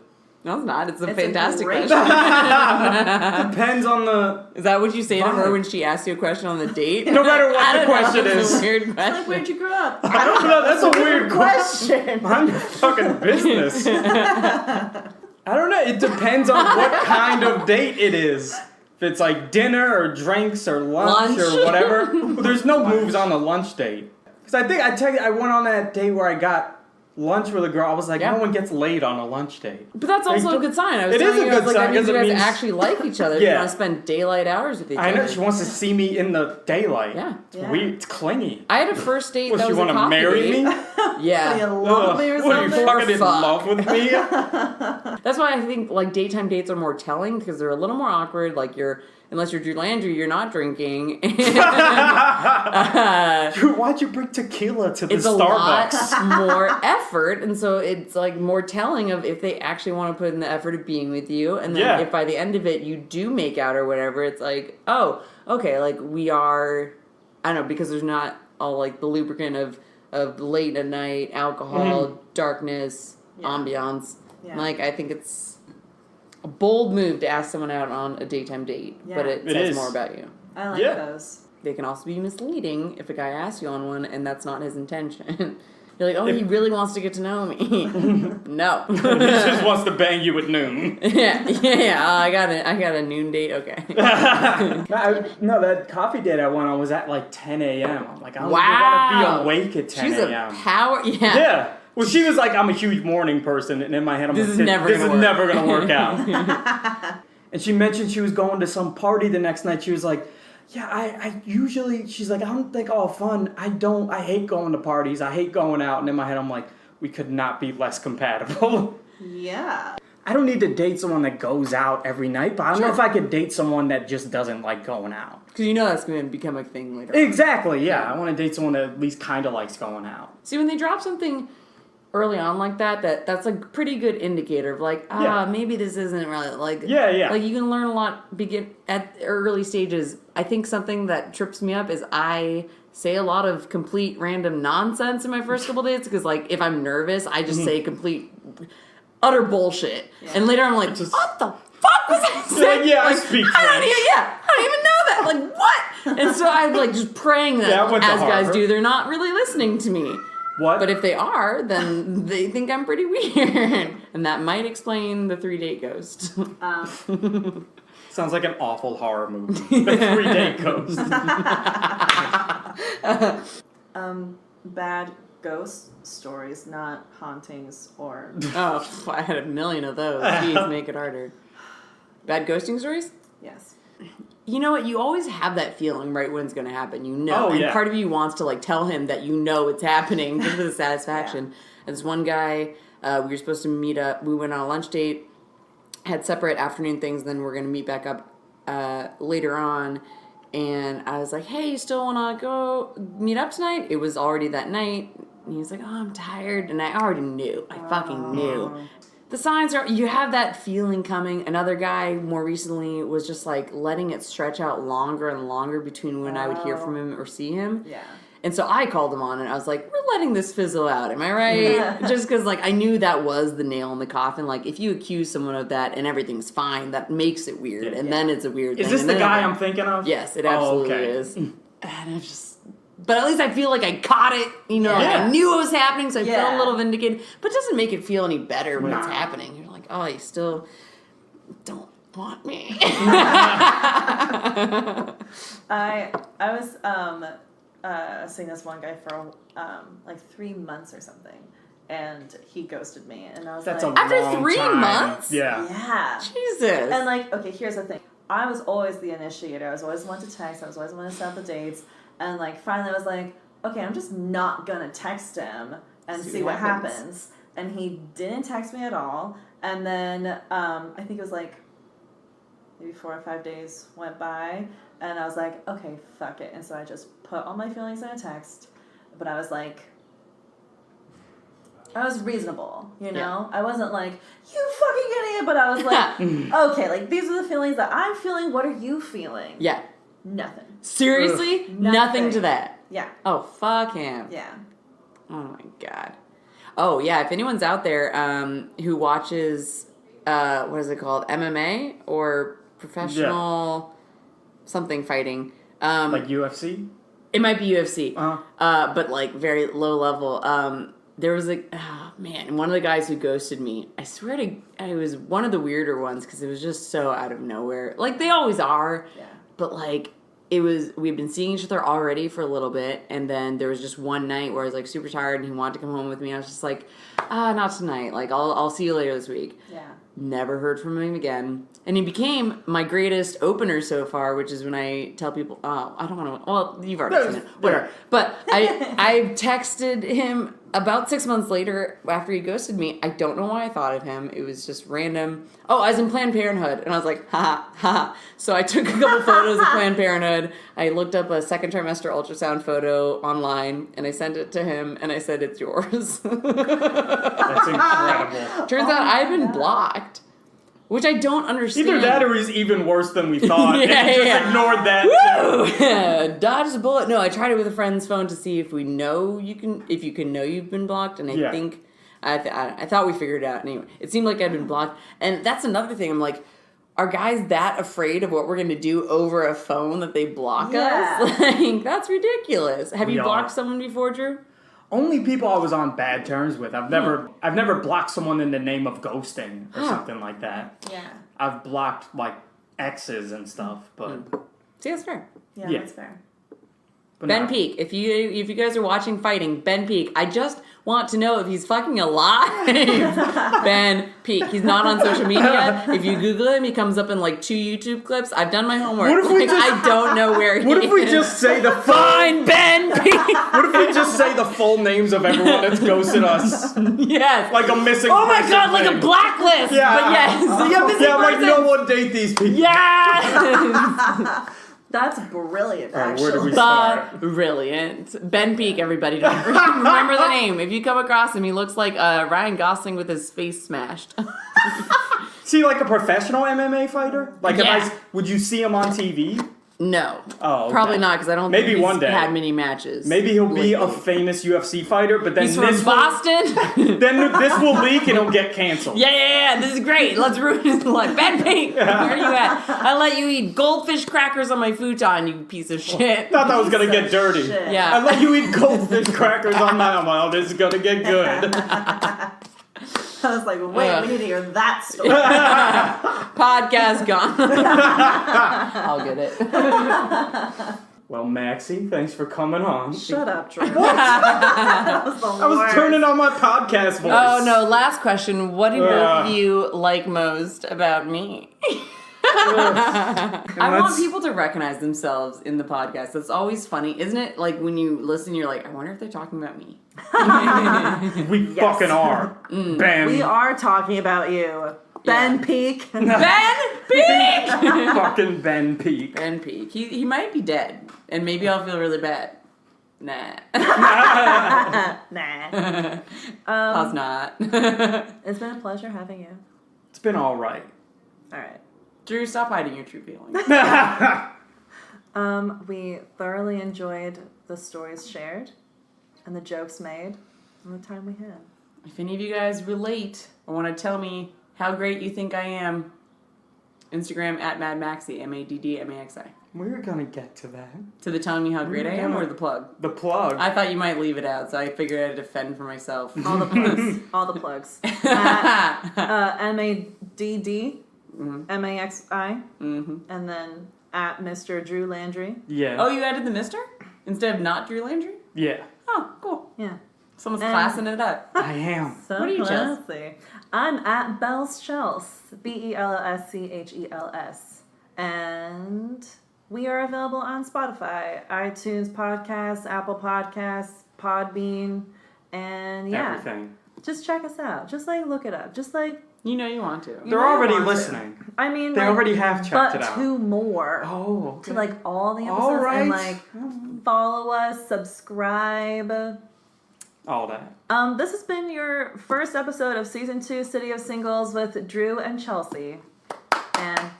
No, it's not. It's a fantastic great question. Depends on the... Is that what you say to her when she asks you a question on the date? No matter what the question It's is. a weird question. Like, where'd you grow up? I don't know. That's a weird question. I'm your fucking business. I don't know. It depends on what kind of date it is. If it's like dinner or drinks or lunch or whatever. There's no moves on a lunch date. Because I think I went on that date where I got lunch with a girl. I was like, no one gets laid on a lunch date. But that's also a good sign. I was It is telling a you, I was good like, sign, that means you 'cause it guys means- actually like each other. Yeah. You want to spend daylight hours with each other. I know. She wants to see me in the daylight. Yeah. It's weird. It's clingy. I had a first date What, that you was a want to coffee marry date. me? Yeah. You love me or What, are you something? fucking in Fuck. love with me? That's why I think like daytime dates are more telling because they're a little more awkward. Like unless you're Drew Landry, you're not drinking. Why'd you bring tequila to the It's a Starbucks? lot more effort, and so it's like more telling of if they actually want to put in the effort of being with you, and then if by the end of it you do make out or whatever, it's like, oh, okay, like we are, I don't know, because there's not all like the lubricant of late at night, alcohol, darkness, ambiance. Yeah. Like I think it's a bold move to ask someone out on a daytime date, but it says is. more about you. I like those. They can also be misleading if a guy asks you on one and that's not his intention. You're like, oh, he really wants to get to know me. No. He just wants to bang you at noon. yeah. I got a noon date. Okay. No, that coffee date I went on was at like 10 a.m. I'm like, I don't Wow. want to be awake at 10 She's a.m. a power. Yeah. Yeah. Well, she was like, I'm a huge morning person, and in my head, I'm This like, is never going gonna to work out. And she mentioned she was going to some party the next night. She was like, yeah, I usually, she's like, I don't think all fun. I hate going to parties. I hate going out. And in my head, I'm like, we could not be less compatible. Yeah. I don't need to date someone that goes out every night, but I don't know if I could date someone that just doesn't like going out. Because you know that's going to become a thing later on. Exactly, yeah. I want to date someone that at least kind of likes going out. See, when they drop something early on like that's a pretty good indicator of like, maybe this isn't really like... Yeah. Like, you can learn a lot at early stages. I think something that trips me up is I say a lot of complete random nonsense in my first couple dates because, like, if I'm nervous, I just say complete, utter bullshit. Yeah. And later I'm like, what the fuck was I saying? Like, I speak French. I don't even know that. Like, what? And so I'm, like, just praying that, as guys do, they're not really listening to me. What? But if they are, then they think I'm pretty weird. And that might explain the 3-date ghost. Sounds like an awful horror movie. The 3-date ghost. Bad ghost stories, not hauntings or... Oh, I had a million of those. Jeez, make it harder. Bad ghosting stories? Yes. You know what? You always have that feeling right when it's going to happen. You know. And part of you wants to, like, tell him that you know it's happening just for the satisfaction. And this one guy, we were supposed to meet up. We went on a lunch date, had separate afternoon things, then we're going to meet back up later on. And I was like, hey, you still want to go meet up tonight? It was already that night. And he was like, oh, I'm tired. And I already knew. I fucking knew. The signs are, you have that feeling coming. Another guy more recently was just like letting it stretch out longer and longer between when I would hear from him or see him. Yeah. And so I called him on and I was like, we're letting this fizzle out. Am I right? Just because like I knew that was the nail in the coffin. Like if you accuse someone of that and everything's fine, that makes it weird. And then it's a weird thing. Is this and the guy like, I'm thinking of? Yes, it absolutely is. And I just... But at least I feel like I caught it, you know, like I knew it was happening, so I felt a little vindicated. But it doesn't make it feel any better when it's happening. You're like, oh, you still don't want me. I was seeing this one guy for like 3 months or something, and he ghosted me, and I was That's like, a After long 3 time. months? yeah. Jesus. And like, okay, here's the thing. I was always the initiator. I was always the one to text. I was always the one to set up the dates. And like, finally I was like, okay, I'm just not gonna text him and see what happens. And he didn't text me at all. And then I think it was like maybe 4 or 5 days went by, and I was like, okay, fuck it. And so I just put all my feelings in a text. But I was like, I was reasonable, you know? I wasn't like, you fucking idiot, but I was like, okay, like, these are the feelings that I'm feeling. What are you feeling? Yeah. Nothing. Seriously? Nothing to that. Yeah. Oh, fuck him. Yeah. Oh, my God. Oh, yeah, if anyone's out there who watches, what is it called, MMA or professional something fighting. Like UFC? It might be UFC, but like very low level. There was one of the guys who ghosted me. I swear to, it was one of the weirder ones because it was just so out of nowhere. Like they always are. Yeah. But like we'd been seeing each other already for a little bit, and then there was just one night where I was like super tired and he wanted to come home with me. I was just like, not tonight. Like I'll see you later this week. Yeah. Never heard from him again. And he became my greatest opener so far, which is when I tell people, I don't want to, well, you've already seen it, whatever. But I texted him about 6 months later after he ghosted me. I don't know why I thought of him. It was just random. Oh, I was in Planned Parenthood. And I was like, ha, ha. So I took a couple photos of Planned Parenthood. I looked up a second trimester ultrasound photo online, and I sent it to him, and I said, it's yours. That's incredible. Turns out I've been blocked. Which I don't understand. Either that or he's even worse than we thought. And he just ignored that. Woo! Dodged a bullet. No, I tried it with a friend's phone to see if you can know you've been blocked, and I think I thought we figured it out. Anyway, it seemed like I'd been blocked, and that's another thing. I'm like, are guys that afraid of what we're gonna do over a phone that they block us? Like that's ridiculous. Have you blocked someone before, Drew? Only people I was on bad terms with. I've never blocked someone in the name of ghosting or something like that. Yeah. I've blocked like exes and stuff, but See, that's fair. Yeah, that's fair. but Ben no. Peak, if you guys are watching fighting, Ben Peak, I just want to know if he's fucking alive. Ben Peak, he's not on social media. If you Google him, he comes up in like 2 YouTube clips. I've done my homework. What if we I don't know where he is. What if we just say the Find Ben Peak? What if we just say the full names of everyone that's ghosted us? Yes. Like a missing Oh my person god, like thing. a blacklist. Yeah. But yes. Yeah, like no one date these people. Yes. That's brilliant, Alright, actually. where do we start? Brilliant. Ben Peak, everybody. Don't remember the name. If you come across him, he looks like Ryan Gosling with his face smashed. Is he like a professional MMA fighter? Like, Yeah. would you see him on TV? No. Oh, okay. Probably not, because I don't Maybe think he's one day. had many matches. Maybe he'll be a lately. famous UFC fighter, but then He's from this Boston? then this will leak and he'll get canceled. Yeah, this is great. Let's ruin his life. Ben Peak, where are you at? I let you eat goldfish crackers on my futon, you piece of shit. Thought that was gonna get dirty. Shit. Yeah. I let you eat goldfish crackers on my arm. Oh, this is gonna get good. I was like, wait, we need to hear that story. Podcast gone. I'll get it. Well, Maxi, thanks for coming on. Shut up, Drew. That was the I was worst. turning on my podcast voice. Oh no, last question. What do both of you like most about me? I want people to recognize themselves in the podcast. That's always funny, isn't it? Like when you listen, you're like, I wonder if they're talking about me. We fucking are. Bam. We are talking about you. Ben Peak. Ben Peak! Fucking Ben Peak. Ben Peak. He might be dead, and maybe I'll feel really bad. Nah. Nah. Pause not. It's been a pleasure having you. It's been all right. All right. Drew, stop hiding your true feelings. We thoroughly enjoyed the stories shared and the jokes made and the time we had. If any of you guys relate or want to tell me how great you think I am, Instagram at MaddMaxi, MaddMaxi. We're gonna get to that. To the telling me how great I am or the plug? The plug. I thought you might leave it out, so I figured I'd defend for myself. All the plugs. All the plugs. At MaddMaxi, and then at Mr. Drew Landry. Yeah. Oh, you added the Mister? Instead of not Drew Landry? Yeah. Oh, cool. Yeah. Someone's classing it up. I am. So What are you, Chels? classy. I'm at Bells Chels. BELLSCHELS. And we are available on Spotify, iTunes Podcasts, Apple Podcasts, Podbean, and yeah. Everything. Just check us out. Just like look it up. Just like You know you want to. They're might already want to. listening. I mean, They like, already have checked but it out. 2 more. Oh. To like all the episodes All right. and like follow us, subscribe. All that. This has been your first episode of season 2, City of Singles with Drew and Chelsea. And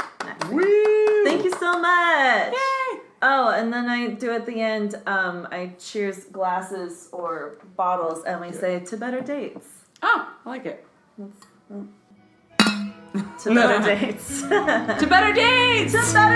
Woo! thank you so much. Yay! Oh, and then I do at the end, I cheers glasses or bottles and we say to better dates. Oh, I like it. To better dates. To better dates! To better